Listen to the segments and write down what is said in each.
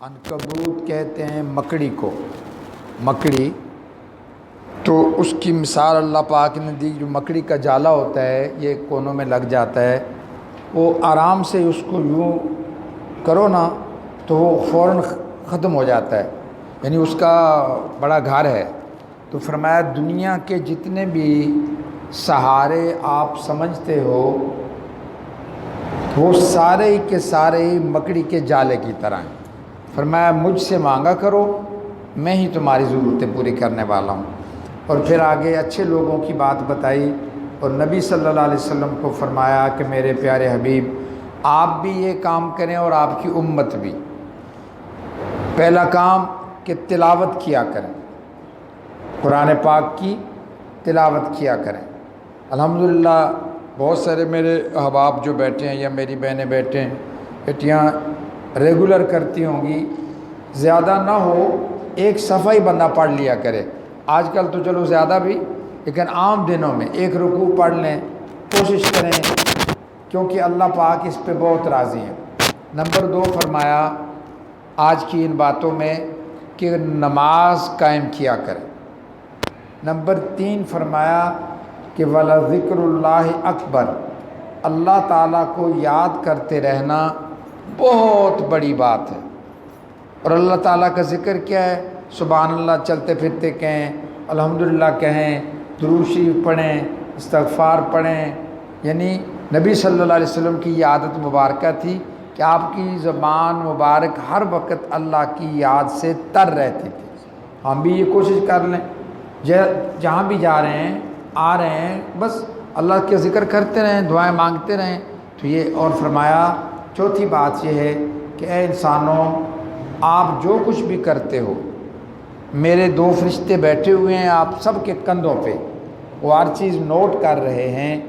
عنکبوت کہتے ہیں مکڑی کو، مکڑی تو اس کی مثال اللہ پاک نے دی۔ جو مکڑی کا جالا ہوتا ہے یہ کونوں میں لگ جاتا ہے، وہ آرام سے اس کو یوں کرو نا تو وہ فوراً ختم ہو جاتا ہے، یعنی اس کا بڑا گھر ہے۔ تو فرمایا دنیا کے جتنے بھی سہارے آپ سمجھتے ہو وہ سارے کے سارے مکڑی کے جالے کی طرح ہیں۔ فرمایا مجھ سے مانگا کرو، میں ہی تمہاری ضرورتیں پوری کرنے والا ہوں۔ اور پھر آگے اچھے لوگوں کی بات بتائی اور نبی صلی اللہ علیہ وسلم کو فرمایا کہ میرے پیارے حبیب آپ بھی یہ کام کریں اور آپ کی امت بھی۔ پہلا کام کہ تلاوت کیا کریں، قرآن پاک کی تلاوت کیا کریں۔ الحمدللہ بہت سارے میرے احباب جو بیٹھے ہیں یا میری بہنیں بیٹھے ہیں بیٹیاں ریگولر کرتی ہوں گی، زیادہ نہ ہو ایک صفحہ ہی بندہ پڑھ لیا کرے۔ آج کل تو چلو زیادہ بھی، لیکن عام دنوں میں ایک رکوع پڑھ لیں، کوشش کریں، کیونکہ اللہ پاک اس پہ بہت راضی ہیں۔ نمبر 2 فرمایا آج کی ان باتوں میں کہ نماز قائم کیا کریں۔ نمبر 3 فرمایا کہ وَلَذِكْرُ اللَّهِ اکبر، اللہ تعالیٰ کو یاد کرتے رہنا بہت بڑی بات ہے۔ اور اللہ تعالیٰ کا ذکر کیا ہے؟ سبحان اللہ چلتے پھرتے کہیں، الحمدللہ کہیں، درود شریف پڑھیں، استغفار پڑھیں۔ یعنی نبی صلی اللہ علیہ وسلم کی یہ عادت مبارکہ تھی کہ آپ کی زبان مبارک ہر وقت اللہ کی یاد سے تر رہتی تھی۔ ہم بھی یہ کوشش کر لیں، جہاں بھی جا رہے ہیں آ رہے ہیں بس اللہ کے ذکر کرتے رہیں، دعائیں مانگتے رہیں۔ تو یہ اور فرمایا چوتھی بات یہ ہے کہ اے انسانوں آپ جو کچھ بھی کرتے ہو، میرے 2 فرشتے بیٹھے ہوئے ہیں آپ سب کے کندھوں پہ، وہ ہر چیز نوٹ کر رہے ہیں۔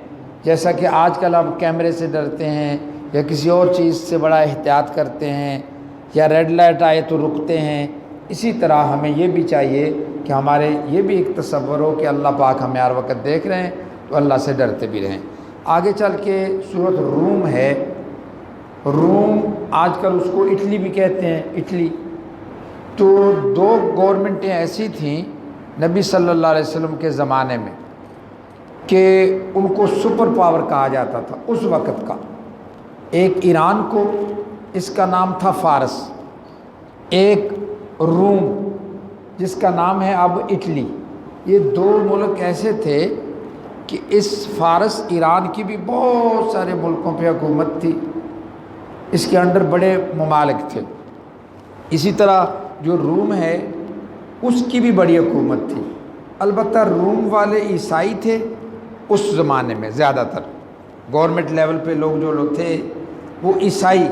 جیسا کہ آج کل آپ کیمرے سے ڈرتے ہیں یا کسی اور چیز سے بڑا احتیاط کرتے ہیں یا ریڈ لائٹ آئے تو رکتے ہیں، اسی طرح ہمیں یہ بھی چاہیے کہ ہمارے یہ بھی ایک تصور ہو کہ اللہ پاک ہمیں ہر وقت دیکھ رہے ہیں، تو اللہ سے ڈرتے بھی رہیں۔ آگے چل کے سورۃ روم ہے۔ روم آج کل اس کو اٹلی بھی کہتے ہیں، اٹلی۔ تو 2 گورنمنٹیں ایسی تھیں نبی صلی اللہ علیہ وسلم کے زمانے میں کہ ان کو سپر پاور کہا جاتا تھا اس وقت کا۔ ایک ایران کو، اس کا نام تھا فارس، ایک روم جس کا نام ہے اب اٹلی۔ یہ 2 ملک ایسے تھے کہ اس فارس ایران کی بھی بہت سارے ملکوں پہ حکومت تھی، اس کے انڈر بڑے ممالک تھے۔ اسی طرح جو روم ہے اس کی بھی بڑی حکومت تھی، البتہ روم والے عیسائی تھے اس زمانے میں، زیادہ تر گورنمنٹ لیول پہ جو لوگ تھے وہ عیسائی،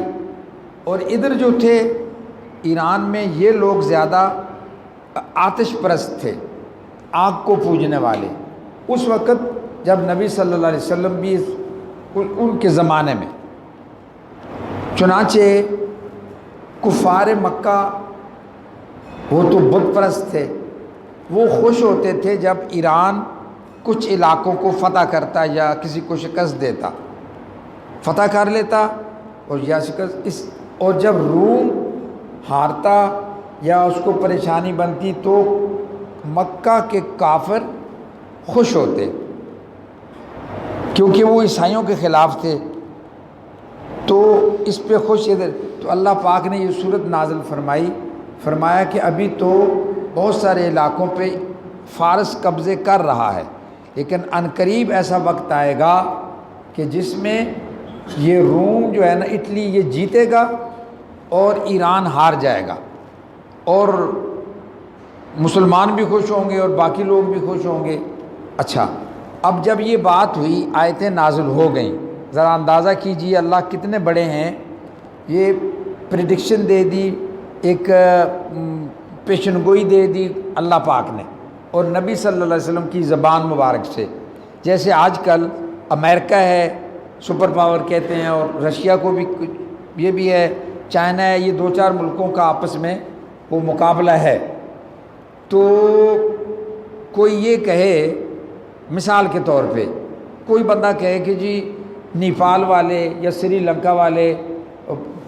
اور ادھر جو تھے ایران میں یہ لوگ زیادہ آتش پرست تھے، آگ کو پوجنے والے۔ اس وقت جب نبی صلی اللہ علیہ وسلم بھی ان کے زمانے میں، چنانچہ کفار مکہ وہ تو بت پرست تھے، وہ خوش ہوتے تھے جب ایران کچھ علاقوں کو فتح کرتا یا کسی کو شکست دیتا، فتح کر لیتا اور یا شکست اور جب روم ہارتا یا اس کو پریشانی بنتی تو مکہ کے کافر خوش ہوتے، کیونکہ وہ عیسائیوں کے خلاف تھے، تو اس پہ خوش ادھر۔ تو اللہ پاک نے یہ صورت نازل فرمایا کہ ابھی تو بہت سارے علاقوں پہ فارس قبضے کر رہا ہے، لیکن عنقریب ایسا وقت آئے گا کہ جس میں یہ روم جو ہے نا اٹلی یہ جیتے گا اور ایران ہار جائے گا، اور مسلمان بھی خوش ہوں گے اور باقی لوگ بھی خوش ہوں گے۔ اچھا، اب جب یہ بات ہوئی آیتیں نازل ہو گئیں، ذرا اندازہ کیجئے اللہ کتنے بڑے ہیں۔ یہ پریڈکشن دے دی، ایک پیشن گوئی دے دی اللہ پاک نے، اور نبی صلی اللہ علیہ وسلم کی زبان مبارک سے۔ جیسے آج کل امریکہ ہے سپر پاور کہتے ہیں، اور رشیا کو بھی یہ بھی ہے، چائنا ہے، یہ 2-4 ملکوں کا آپس میں وہ مقابلہ ہے۔ تو کوئی یہ کہے، مثال کے طور پہ کوئی بندہ کہے کہ جی نیپال والے یا سری لنکا والے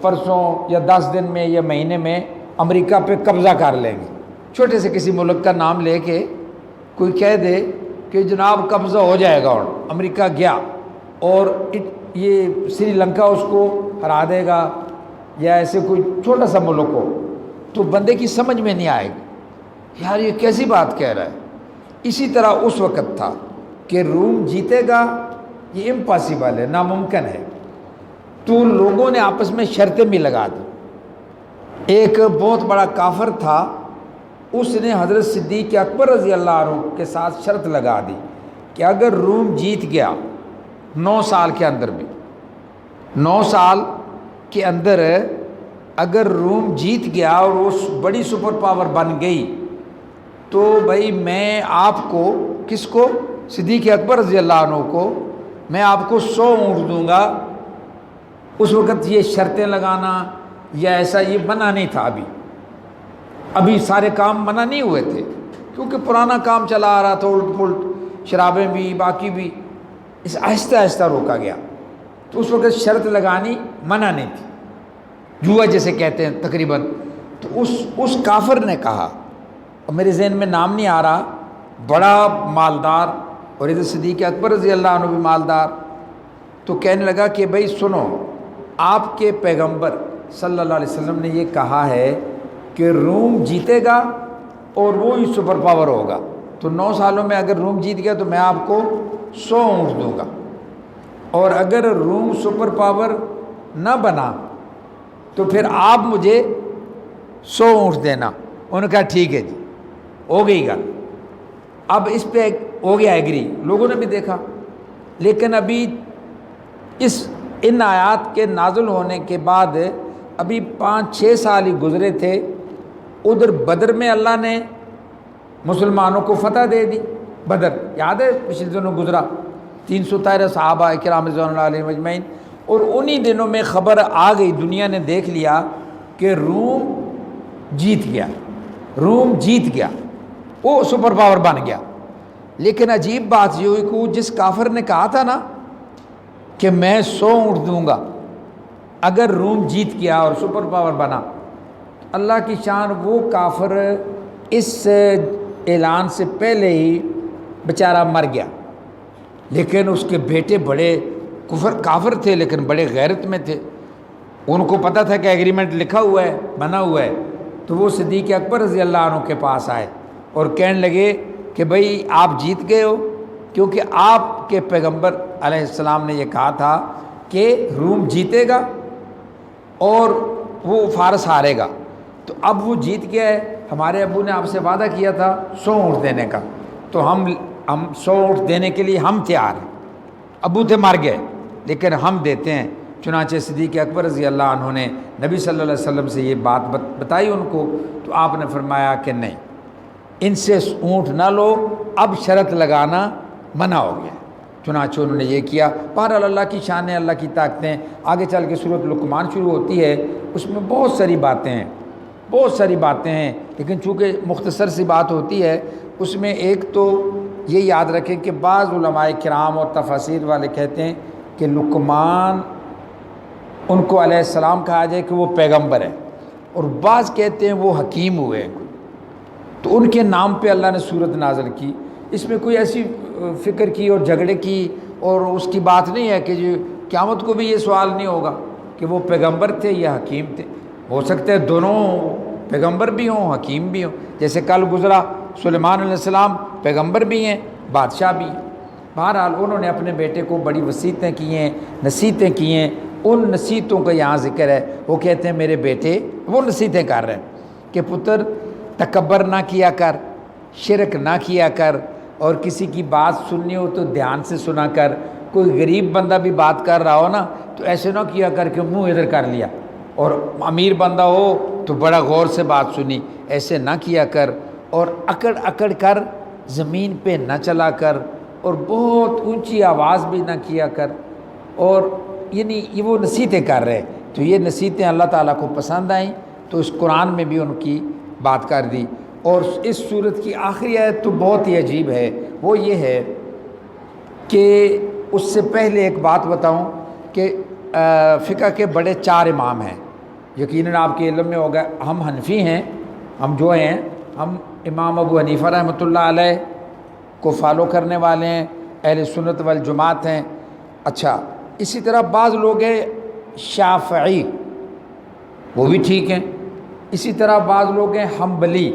پرسوں یا 10 دن میں یا مہینے میں امریکہ پہ قبضہ کر لیں گے۔ چھوٹے سے کسی ملک کا نام لے کے کوئی کہہ دے کہ جناب قبضہ ہو جائے گا، اور امریکہ گیا اور یہ سری لنکا اس کو ہرا دے گا، یا ایسے کوئی چھوٹا سا ملک ہو، تو بندے کی سمجھ میں نہیں آئے گی، یار یہ کیسی بات کہہ رہا ہے۔ اسی طرح اس وقت تھا کہ روم جیتے گا، یہ امپاسبل ہے، ناممکن ہے۔ تو لوگوں نے آپس میں شرطیں بھی لگا دی۔ ایک بہت بڑا کافر تھا، اس نے حضرت صدیق اکبر رضی اللہ عنہ کے ساتھ شرط لگا دی کہ اگر روم جیت گیا 9 سال کے اندر بھی، 9 سال کے اندر اگر روم جیت گیا اور وہ بڑی سپر پاور بن گئی، تو بھائی میں آپ کو، کس کو؟ صدیق اکبر رضی اللہ عنہ کو، میں آپ کو 100 اونٹ دوں گا۔ اس وقت یہ شرطیں لگانا یا ایسا یہ منع نہیں تھا، ابھی سارے کام منع نہیں ہوئے تھے، کیونکہ پرانا کام چلا آ رہا تھا، الٹ پلٹ شرابیں بھی باقی بھی، اس آہستہ آہستہ روکا گیا۔ تو اس وقت شرط لگانی منع نہیں تھی، جوا جیسے کہتے ہیں تقریباً۔ تو اس کافر نے کہا، اور میرے ذہن میں نام نہیں آ رہا، بڑا مالدار، اور ادھر صدیق اکبر رضی اللہ عنہ بھی مالدار، تو کہنے لگا کہ بھائی سنو، آپ کے پیغمبر صلی اللہ علیہ وسلم نے یہ کہا ہے کہ روم جیتے گا اور وہ ہی سپر پاور ہوگا، تو 9 سالوں میں اگر روم جیت گیا تو میں آپ کو 100 اونٹ دوں گا، اور اگر روم سپر پاور نہ بنا تو پھر آپ مجھے 100 اونٹ دینا۔ انہوں نے کہا ٹھیک ہے جی، ہو گئی گا۔ اب اس پہ ہو گیا ایگری، لوگوں نے بھی دیکھا۔ لیکن ابھی ان آیات کے نازل ہونے کے بعد ابھی 5-6 سال ہی گزرے تھے، ادھر بدر میں اللہ نے مسلمانوں کو فتح دے دی۔ بدر یاد ہے پچھلے دنوں گزرا، 313 صحابہ کرام رضوان اللہ علیہم اجمعین، اور انہی دنوں میں خبر آ گئی، دنیا نے دیکھ لیا کہ روم جیت گیا، روم جیت گیا، وہ سپر پاور بن گیا۔ لیکن عجیب بات یہ ہوئی کہ وہ جس کافر نے کہا تھا نا کہ میں 100 اونٹ دوں گا اگر روم جیت گیا اور سپر پاور بنا، اللہ کی شان، وہ کافر اس اعلان سے پہلے ہی بیچارہ مر گیا۔ لیکن اس کے بیٹے بڑے کافر تھے، لیکن بڑے غیرت میں تھے، ان کو پتہ تھا کہ ایگریمنٹ لکھا ہوا ہے، بنا ہوا ہے۔ تو وہ صدیق اکبر رضی اللہ عنہ کے پاس آئے اور کہنے لگے کہ بھئی آپ جیت گئے ہو، کیونکہ آپ کے پیغمبر علیہ السلام نے یہ کہا تھا کہ روم جیتے گا اور وہ فارس ہارے گا، تو اب وہ جیت گیا ہے، ہمارے ابو نے آپ سے وعدہ کیا تھا 100 اونٹ دینے کا، تو ہم 100 اونٹ دینے کے لیے ہم تیار ہیں۔ ابو تھے مر گئے، لیکن ہم دیتے ہیں۔ چنانچہ صدیق اکبر رضی اللہ عنہ نے نبی صلی اللہ علیہ وسلم سے یہ بات بتائی ان کو، تو آپ نے فرمایا کہ نہیں، ان سے اونٹ نہ لو، اب شرط لگانا منع ہو گیا۔ چنانچہ انہوں نے یہ کیا۔ بہرحال اللہ کی شان ہے، اللہ کی طاقتیں۔ آگے چل کے سورۃ لقمان شروع ہوتی ہے، اس میں بہت ساری باتیں ہیں، لیکن چونکہ مختصر سی بات ہوتی ہے، اس میں ایک تو یہ یاد رکھیں کہ بعض علماء کرام اور تفاسیر والے کہتے ہیں کہ لقمان ان کو علیہ السلام کہا جائے کہ وہ پیغمبر ہے، اور بعض کہتے ہیں وہ حکیم ہوئے، تو ان کے نام پہ اللہ نے سورت نازل کی۔ اس میں کوئی ایسی فکر کی اور جھگڑے کی اور اس کی بات نہیں ہے کہ جو قیامت کو بھی یہ سوال نہیں ہوگا کہ وہ پیغمبر تھے یا حکیم تھے، ہو سکتا ہے دونوں پیغمبر بھی ہوں حکیم بھی ہوں، جیسے کل گزرا سلیمان علیہ السلام پیغمبر بھی ہیں بادشاہ بھی ہیں۔ بہرحال انہوں نے اپنے بیٹے کو بڑی وصیتیں کی ہیں، نصیحتیں کی ہیں، ان نصیحتوں کا یہاں ذکر ہے۔ وہ کہتے ہیں میرے بیٹے، وہ نصیحتیں کر رہے ہیں کہ پتر تکبر نہ کیا کر، شرک نہ کیا کر، اور کسی کی بات سننی ہو تو دھیان سے سنا کر۔ کوئی غریب بندہ بھی بات کر رہا ہو نا تو ایسے نہ کیا کر کہ منہ ادھر کر لیا، اور امیر بندہ ہو تو بڑا غور سے بات سنی، ایسے نہ کیا کر، اور اکڑ اکڑ کر زمین پہ نہ چلا کر، اور بہت اونچی آواز بھی نہ کیا کر، اور یعنی یہ وہ نصیحتیں کر رہے۔ تو یہ نصیحتیں اللہ تعالیٰ کو پسند آئیں، تو اس قرآن میں بھی ان کی بات کر دی۔ اور اس صورت کی آخری آیت تو بہت ہی عجیب ہے، وہ یہ ہے کہ اس سے پہلے ایک بات بتاؤں کہ فقہ کے بڑے 4 امام ہیں، یقیناً آپ کے علم میں ہوگا، ہم حنفی ہیں، ہم جو ہیں ہم امام ابو حنیفہ رحمۃ اللہ علیہ کو فالو کرنے والے ہیں، اہل سنت والجماعت ہیں۔ اچھا، اسی طرح بعض لوگ ہیں شافعی، وہ بھی ٹھیک ہیں۔ اسی طرح بعض لوگ ہیں حنبلی،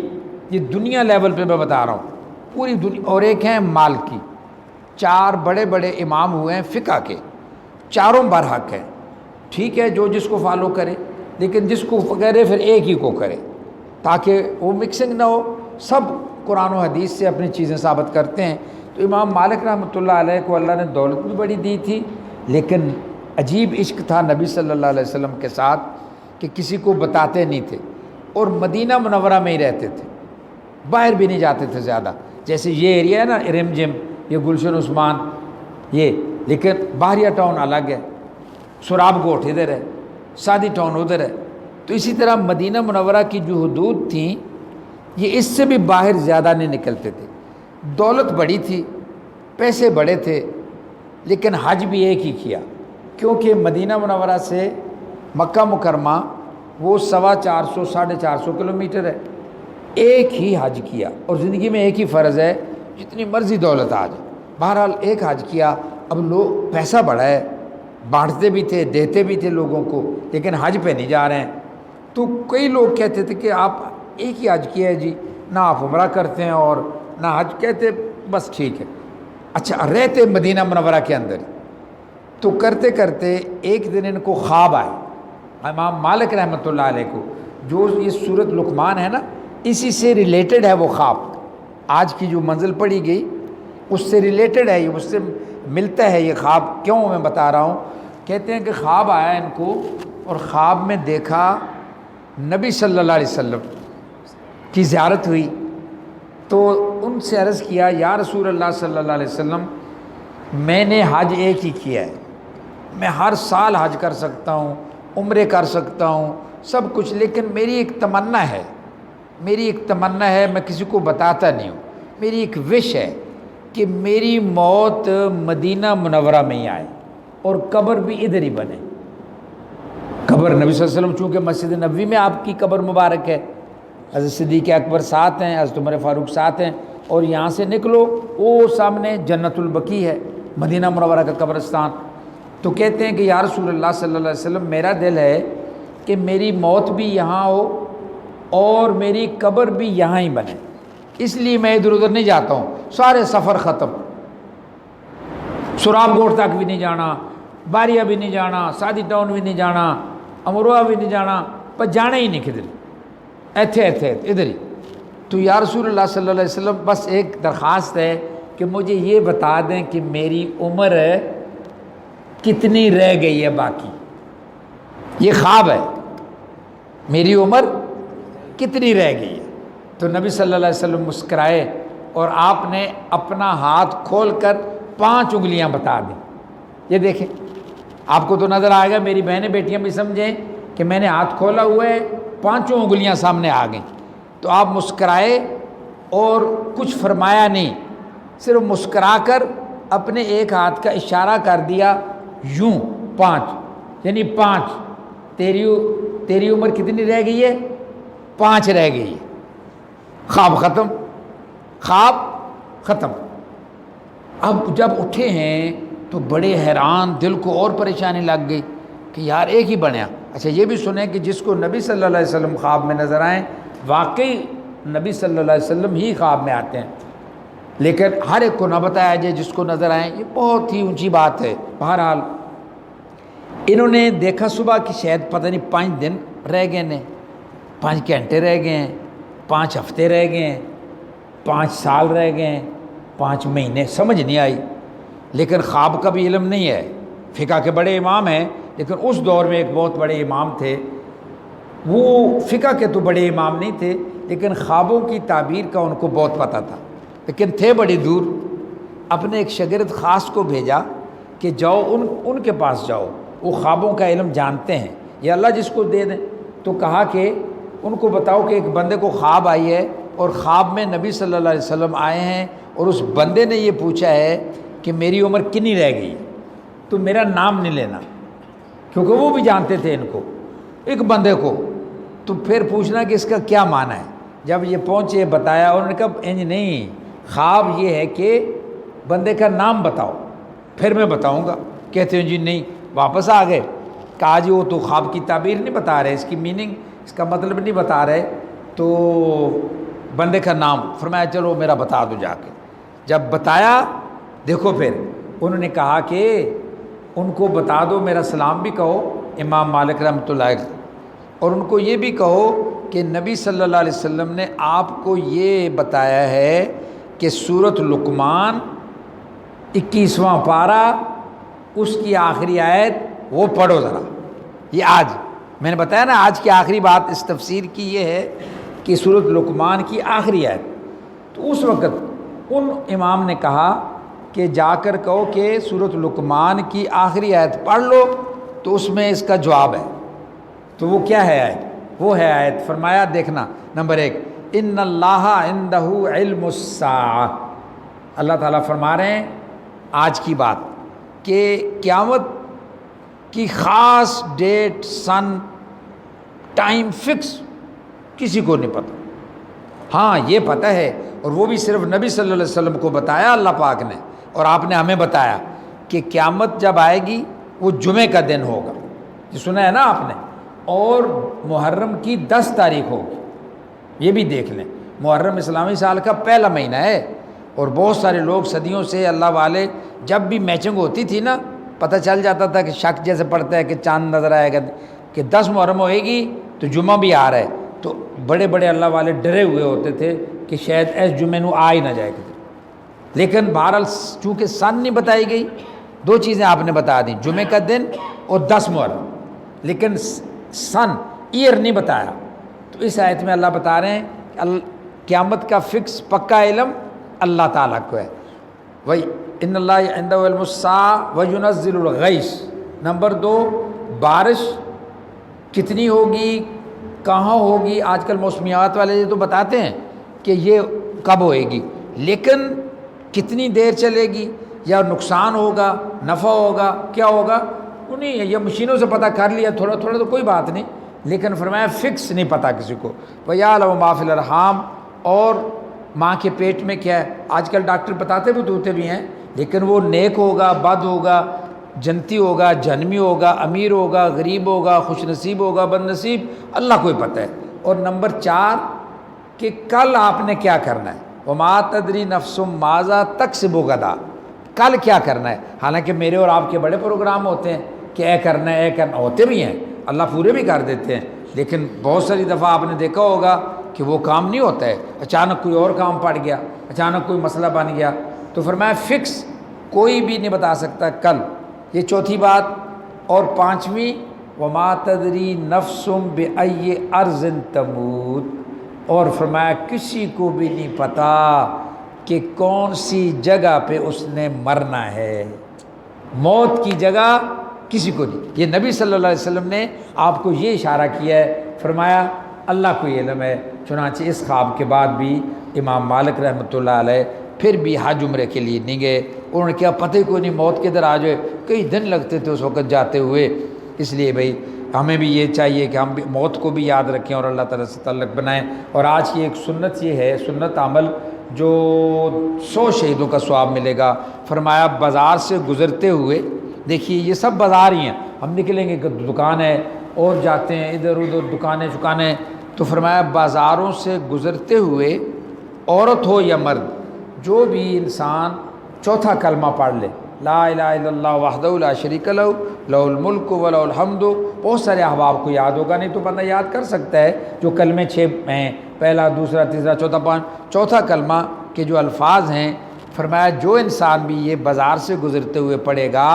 یہ دنیا لیول پہ میں بتا رہا ہوں، پوری دنیا۔ اور ایک ہیں مالکی۔ 4 بڑے بڑے امام ہوئے ہیں فقہ کے، چاروں برحق ہیں۔ ٹھیک ہے، جو جس کو فالو کرے، لیکن جس کو کرے پھر ایک ہی کو کرے، تاکہ وہ مکسنگ نہ ہو، سب قرآن و حدیث سے اپنی چیزیں ثابت کرتے ہیں۔ تو امام مالک رحمۃ اللہ علیہ کو اللہ نے دولت بھی بڑی دی تھی، لیکن عجیب عشق تھا نبی صلی اللہ علیہ وسلم کے ساتھ کہ کسی کو بتاتے نہیں تھے، اور مدینہ منورہ میں ہی رہتے تھے، باہر بھی نہیں جاتے تھے زیادہ۔ جیسے یہ ایریا ہے نا، رم جم، یہ گلشن عثمان، یہ، لیکن باہریہ ٹاؤن الگ ہے، سراب گوٹھ ادھر ہے، سادی ٹاؤن ادھر ہے۔ تو اسی طرح مدینہ منورہ کی جو حدود تھیں، یہ اس سے بھی باہر زیادہ نہیں نکلتے تھے۔ دولت بڑی تھی، پیسے بڑے تھے، لیکن حج بھی ایک ہی کیا، کیونکہ مدینہ منورہ سے مکہ مکرمہ وہ 450 450 کلومیٹر ہے، ایک ہی حج کیا۔ اور زندگی میں ایک ہی فرض ہے، جتنی مرضی دولت آ جائے، بہرحال ایک حج کیا۔ اب لوگ پیسہ بڑا ہے، بانٹتے بھی تھے، دیتے بھی تھے لوگوں کو، لیکن حج پہ نہیں جا رہے ہیں۔ تو کئی لوگ کہتے تھے کہ آپ ایک ہی حج کیا ہے جی، نہ آپ عمرہ کرتے ہیں اور نہ حج، کہتے بس ٹھیک ہے۔ اچھا، رہتے مدینہ منورہ کے اندر، تو کرتے کرتے ایک دن ان کو خواب آئے، امام مالک رحمۃ اللہ علیہ کو، جو یہ سورۃ لقمان ہے نا، اسی سے ریلیٹڈ ہے وہ خواب۔ آج کی جو منزل پڑھی گئی اس سے ریلیٹڈ ہے، یہ اس سے ملتا ہے یہ خواب۔ کیوں میں بتا رہا ہوں؟ کہتے ہیں کہ خواب آیا ان کو، اور خواب میں دیکھا نبی صلی اللہ علیہ وسلم کی زیارت ہوئی، تو ان سے عرض کیا، یا رسول اللہ صلی اللہ علیہ وسلم، میں نے حج ایک ہی کیا ہے، میں ہر سال حج کر سکتا ہوں، عمرے کر سکتا ہوں، سب کچھ، لیکن میری ایک تمنا ہے، میں کسی کو بتاتا نہیں ہوں، میری ایک وش ہے کہ میری موت مدینہ منورہ میں ہی آئے اور قبر بھی ادھر ہی بنے۔ قبر نبی صلی اللہ علیہ وسلم، چونکہ مسجد نبوی میں آپ کی قبر مبارک ہے، حضرت صدیق اکبر ساتھ ہیں، حضرت عمر فاروق ساتھ ہیں، اور یہاں سے نکلو وہ سامنے جنت البقیع ہے، مدینہ منورہ کا قبرستان۔ تو کہتے ہیں کہ یا رسول اللہ صلی اللہ علیہ وسلم، میرا دل ہے کہ میری موت بھی یہاں ہو اور میری قبر بھی یہاں ہی بنے، اس لیے میں ادھر ادھر نہیں جاتا ہوں، سارے سفر ختم، سراب گوٹھ تک بھی نہیں جانا، باریہ بھی نہیں جانا، سادی ٹاؤن بھی نہیں جانا، امروہہ بھی نہیں جانا، پر جانا ہی نہیں کدھر، ایتھے ادھر ہی۔ تو یا رسول اللہ صلی اللہ علیہ وسلم، بس ایک درخواست ہے کہ مجھے یہ بتا دیں کہ میری عمر کتنی رہ گئی ہے باقی، یہ خواب ہے، میری عمر کتنی رہ گئی ہے۔ تو نبی صلی اللہ علیہ وسلم مسکرائے اور آپ نے اپنا ہاتھ کھول کر 5 انگلیاں بتا دیں۔ یہ دیکھیں، آپ کو تو نظر آئے گا، میری بہنیں بیٹیاں بھی سمجھیں کہ میں نے ہاتھ کھولا ہوا ہے، 5 انگلیاں سامنے آ گئیں۔ تو آپ مسکرائے اور کچھ فرمایا نہیں، صرف مسکرا کر اپنے ایک ہاتھ کا اشارہ کر دیا، یوں 5، یعنی 5، تیری عمر کتنی رہ گئی ہے؟ 5 رہ گئی ہے۔ خواب ختم۔ اب جب اٹھے ہیں تو بڑے حیران، دل کو اور پریشانی لگ گئی کہ یار ایک ہی بنیا۔ اچھا، یہ بھی سنیں کہ جس کو نبی صلی اللہ علیہ وسلم خواب میں نظر آئیں، واقعی نبی صلی اللہ علیہ وسلم ہی خواب میں آتے ہیں، لیکن ہر ایک کو نہ بتایا جائے، جس کو نظر آئیں، یہ بہت ہی اونچی بات ہے۔ بہرحال انہوں نے دیکھا صبح کہ شاید پتہ نہیں 5 دن رہ گئے ہیں، 5 گھنٹے رہ گئے ہیں، 5 ہفتے رہ گئے ہیں، 5 سال رہ گئے ہیں، 5 مہینے، سمجھ نہیں آئی۔ لیکن خواب کا بھی علم نہیں ہے، فقہ کے بڑے امام ہیں، لیکن اس دور میں ایک بہت بڑے امام تھے، وہ فقہ کے تو بڑے امام نہیں تھے، لیکن خوابوں کی تعبیر کا ان کو بہت پتہ تھا، لیکن تھے بڑی دور۔ اپنے ایک شاگرد خاص کو بھیجا کہ جاؤ ان کے پاس جاؤ، وہ خوابوں کا علم جانتے ہیں، یہ اللہ جس کو دے دیں۔ تو کہا کہ ان کو بتاؤ کہ ایک بندے کو خواب آئی ہے، اور خواب میں نبی صلی اللہ علیہ وسلم آئے ہیں، اور اس بندے نے یہ پوچھا ہے کہ میری عمر کتنی رہ گئی، تو میرا نام نہیں لینا، کیونکہ وہ بھی جانتے تھے ان کو۔ ایک بندے کو، تو پھر پوچھنا کہ اس کا کیا معنی ہے۔ جب یہ پہنچے بتایا، انہوں نے کہا انج نہیں، خواب یہ ہے کہ بندے کا نام بتاؤ، پھر میں بتاؤں گا۔ کہتے ہیں جی نہیں، واپس آ گئے۔ کہا جی وہ تو خواب کی تعبیر نہیں بتا رہے، اس کی میننگ، اس کا مطلب نہیں بتا رہے، تو بندے کا نام۔ فرمایا چلو میرا بتا دو جا کے۔ جب بتایا، دیکھو پھر انہوں نے کہا کہ ان کو بتا دو، میرا سلام بھی کہو امام مالک رحمۃ اللہ علیہ، اور ان کو یہ بھی کہو کہ نبی صلی اللہ علیہ وسلم نے آپ کو یہ بتایا ہے کہ سورۃ لقمان 21واں پارہ، اس کی آخری آیت وہ پڑھو ذرا۔ یہ آج میں نے بتایا نا، آج کی آخری بات اس تفسیر کی یہ ہے کہ سورۃ لقمان کی آخری آیت، تو اس وقت ان امام نے کہا کہ جا کر کہو کہ سورۃ لقمان کی آخری آیت پڑھ لو، تو اس میں اس کا جواب ہے۔ تو وہ کیا ہے آیت؟ وہ ہے آیت، فرمایا دیکھنا، نمبر 1، ان اللہ عندہ علم الساعہ، اللہ تعالیٰ فرما رہے ہیں آج کی بات کہ قیامت کی خاص ڈیٹ، سن، ٹائم فکس کسی کو نہیں پتہ۔ ہاں یہ پتہ ہے، اور وہ بھی صرف نبی صلی اللہ علیہ وسلم کو بتایا اللہ پاک نے، اور آپ نے ہمیں بتایا کہ قیامت جب آئے گی وہ جمعے کا دن ہوگا، یہ سنا ہے نا آپ نے، اور محرم کی 10 تاریخ ہوگی۔ یہ بھی دیکھ لیں، محرم اسلامی سال کا پہلا مہینہ ہے، اور بہت سارے لوگ صدیوں سے اللہ والے، جب بھی میچنگ ہوتی تھی نا، پتہ چل جاتا تھا کہ شک جیسے پڑتا ہے کہ چاند نظر آئے گا کہ 10 محرم ہوئے گی تو جمعہ بھی آ رہا ہے، تو بڑے بڑے اللہ والے ڈرے ہوئے ہوتے تھے کہ شاید ایس جمعے نو آ ہی نہ جائے گا۔ لیکن بہرحال چونکہ سن نہیں بتائی گئی، 2 چیزیں آپ نے بتا دیں، جمعے کا دن اور 10 محرم، لیکن سن، ایئر نہیں بتایا۔ تو اس آیت میں اللہ بتا رہے ہیں کہ قیامت کا فکس پکا علم اللہ تعالیٰ کو ہے۔ وہی ان اللہ عنده علم الساعہ وینزل الغیث، نمبر 2، بارش کتنی ہوگی، کہاں ہوگی، آج کل موسمیات والے یہ تو بتاتے ہیں کہ یہ کب ہوئے گی، لیکن کتنی دیر چلے گی، یا نقصان ہوگا، نفع ہوگا، کیا ہوگا، انہیں یہ مشینوں سے پتہ کر لیا تھوڑا تھوڑا تو کوئی بات نہیں، لیکن فرمایا فکس نہیں پتہ کسی کو۔ وَيَعْلَمُ مَا فِي الْأَرْحَامِ، اور ماں کے پیٹ میں کیا ہے، آج کل ڈاکٹر بتاتے بھی ہیں، لیکن وہ نیک ہوگا، بد ہوگا، جنتی ہوگا، جہنمی ہوگا، امیر ہوگا، غریب ہوگا، خوش نصیب ہوگا، بد نصیب، اللہ کو ہی پتہ ہے۔ اور نمبر 4 کہ کل آپ نے کیا کرنا ہے، وَمَا تَدْرِي نَفْسٌ مَاذَا تَكْسِبُ غَدًا، کل کیا کرنا ہے۔ حالانکہ میرے اور آپ کے بڑے پروگرام ہوتے ہیں کہ اے کرنا ہے، اے کرنا، ہوتے بھی ہیں، اللہ پورے بھی کر دیتے ہیں، لیکن بہت ساری دفعہ آپ نے دیکھا ہوگا کہ وہ کام نہیں ہوتا ہے، اچانک کوئی اور کام پڑ گیا، اچانک کوئی مسئلہ بن گیا، تو فرمایا فکس کوئی بھی نہیں بتا سکتا کل۔ یہ 4تھی بات۔ اور 5ویں، وَمَا تَدْرِي نَفْسٌ بِأَيِّ أَرْضٍ تَمُوتُ، اور فرمایا کسی کو بھی نہیں پتا کہ کون سی جگہ پہ اس نے مرنا ہے، موت کی جگہ کسی کو نہیں۔ یہ نبی صلی اللہ علیہ وسلم نے آپ کو یہ اشارہ کیا ہے، فرمایا اللہ کو یہ علم ہے۔ چنانچہ اس خواب کے بعد بھی امام مالک رحمۃ اللہ علیہ پھر بھی حج عمرے کے لیے نہیں گئے، انہوں نے کیا پتہ ہی کوئی نہیں موت کدھر آ جائے، کئی دن لگتے تھے اس وقت جاتے ہوئے۔ اس لیے بھائی ہمیں بھی یہ چاہیے کہ ہم بھی موت کو بھی یاد رکھیں اور اللہ تعالیٰ سے تعلق بنائیں۔ اور آج کی ایک سنت یہ ہے، سنت عمل جو 100 شہیدوں کا ثواب ملے گا۔ فرمایا بازار سے گزرتے ہوئے، دیکھیے یہ سب بازار ہی ہیں، ہم نکلیں گے کہ دکان ہے اور جاتے ہیں ادھر ادھر دکانیں شکانیں، تو فرمایا بازاروں سے گزرتے ہوئے عورت ہو یا مرد، جو بھی انسان 4تھا کلمہ پڑھ لے، لا الہ الا اللہ وحدہ لا شریک لہ لہ الملک و لہ الحمد، بہت سارے احباب کو یاد ہوگا، نہیں تو بندہ یاد کر سکتا ہے جو کلمے 6 ہیں، پہلا، دوسرا، تیسرا، چوتھا، 4تھا کلمہ کے جو الفاظ ہیں، فرمایا جو انسان بھی یہ بازار سے گزرتے ہوئے پڑھے گا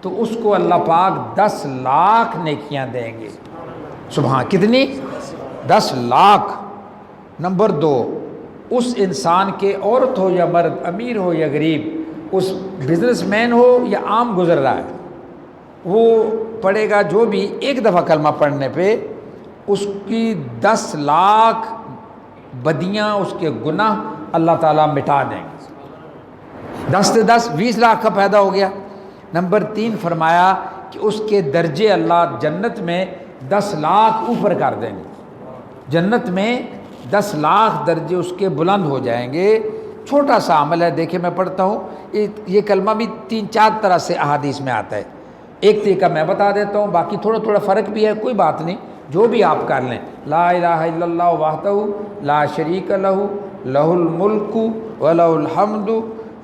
تو اس کو اللہ پاک 10 لاکھ نیکیاں دیں گے۔ سبحان، کتنی؟ 10 لاکھ۔ نمبر 2، اس انسان کے عورت ہو یا مرد، امیر ہو یا غریب، اس بزنس مین ہو یا عام گزر رہا ہے، وہ پڑھے گا جو بھی ایک دفعہ کلمہ پڑھنے پہ اس کی 10 لاکھ بدیاں، اس کے گناہ اللہ تعالیٰ مٹا دیں گے۔ 10 سے 10، 20 لاکھ کا پیدا ہو گیا۔ نمبر 3 فرمایا کہ اس کے درجے اللہ جنت میں 10 لاکھ اوپر کر دیں گے، جنت میں 10 لاکھ درجے اس کے بلند ہو جائیں گے۔ چھوٹا سا عمل ہے، دیکھیں میں پڑھتا ہوں، یہ کلمہ بھی 3-4 طرح سے احادیث میں آتا ہے، ایک طریقہ میں بتا دیتا ہوں، باقی تھوڑا تھوڑا فرق بھی ہے، کوئی بات نہیں، جو بھی آپ کر لیں۔ لا الہ الا اللہ وحدہ لا شریک لہ لہ الملک ولہ الحمد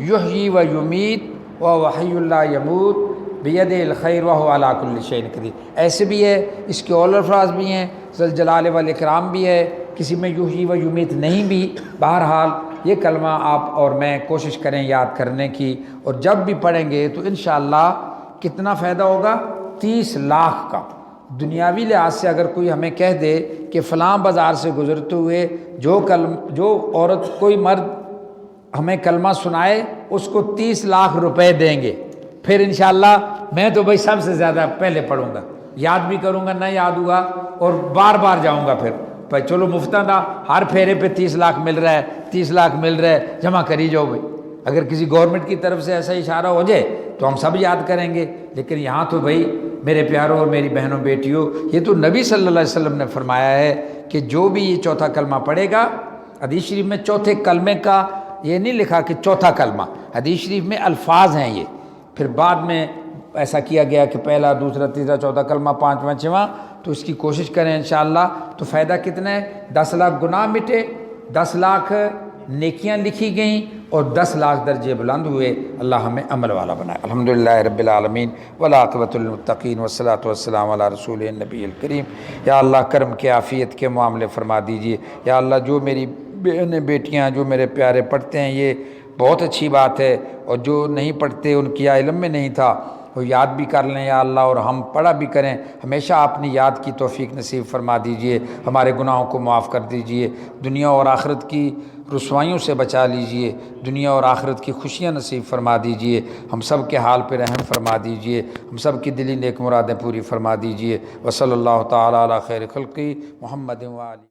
یحیی و یمیت وہو حی لا یموت بیدہ الخیر وہو علی کل شیء قدیر۔ ایسے بھی ہے، اس کے اور الفاظ بھی ہیں، ذل جلال والاکرام بھی ہے، کسی میں یحیی و یمیت نہیں بھی۔ بہرحال یہ کلمہ آپ اور میں کوشش کریں یاد کرنے کی، اور جب بھی پڑھیں گے تو انشاءاللہ کتنا فائدہ ہوگا؟ 30 لاکھ کا۔ دنیاوی لحاظ سے اگر کوئی ہمیں کہہ دے کہ فلاں بازار سے گزرتے ہوئے جو عورت کوئی مرد ہمیں کلمہ سنائے اس کو 30 لاکھ روپے دیں گے، پھر انشاءاللہ میں تو بھائی سب سے زیادہ پہلے پڑھوں گا، یاد بھی کروں گا، نہ یاد ہوا اور بار بار جاؤں گا پھر بھائی چلو مفتاں دا ہر پھیرے پہ 30 لاکھ مل رہا ہے، 30 لاکھ مل رہا ہے، جمع کری جاؤ بھائی۔ اگر کسی گورنمنٹ کی طرف سے ایسا اشارہ ہو جائے تو ہم سب یاد کریں گے، لیکن یہاں تو بھائی میرے پیاروں اور میری بہنوں بیٹیوں، یہ تو نبی صلی اللہ علیہ وسلم نے فرمایا ہے کہ جو بھی یہ چوتھا کلمہ پڑھے گا، حدیث شریف میں چوتھے کلمے کا یہ نہیں لکھا کہ چوتھا کلمہ، حدیث شریف میں الفاظ ہیں یہ، پھر بعد میں ایسا کیا گیا کہ پہلا، دوسرا، تیسرا، چوتھا کلمہ، 5واں، 6واں، تو اس کی کوشش کریں انشاءاللہ۔ تو فائدہ کتنا ہے؟ 10 لاکھ گناہ مٹے، 10 لاکھ نیکیاں لکھی گئیں اور 10 لاکھ درجے بلند ہوئے۔ اللہ ہمیں عمل والا بنائے۔ الحمدللہ رب العالمین والعاقبۃ للمتقین والصلاۃ والسلام علی رسول النبی الکریم۔ یا اللہ کرم کے عافیت کے معاملے فرما دیجیے۔ یا اللہ جو میری بہنیں بیٹیاں جو میرے پیارے پڑھتے ہیں یہ بہت اچھی بات ہے، اور جو نہیں پڑھتے ان کی علم میں نہیں تھا وہ یاد بھی کر لیں یا اللہ، اور ہم پڑھا بھی کریں، ہمیشہ اپنی یاد کی توفیق نصیب فرما دیجئے، ہمارے گناہوں کو معاف کر دیجئے، دنیا اور آخرت کی رسوائیوں سے بچا لیجئے، دنیا اور آخرت کی خوشیاں نصیب فرما دیجئے، ہم سب کے حال پہ رحم فرما دیجئے، ہم سب کی دلی نیک مرادیں پوری فرما دیجئے۔ وصلی اللہ تعالی علی خیر خلقی محمد و آلہ۔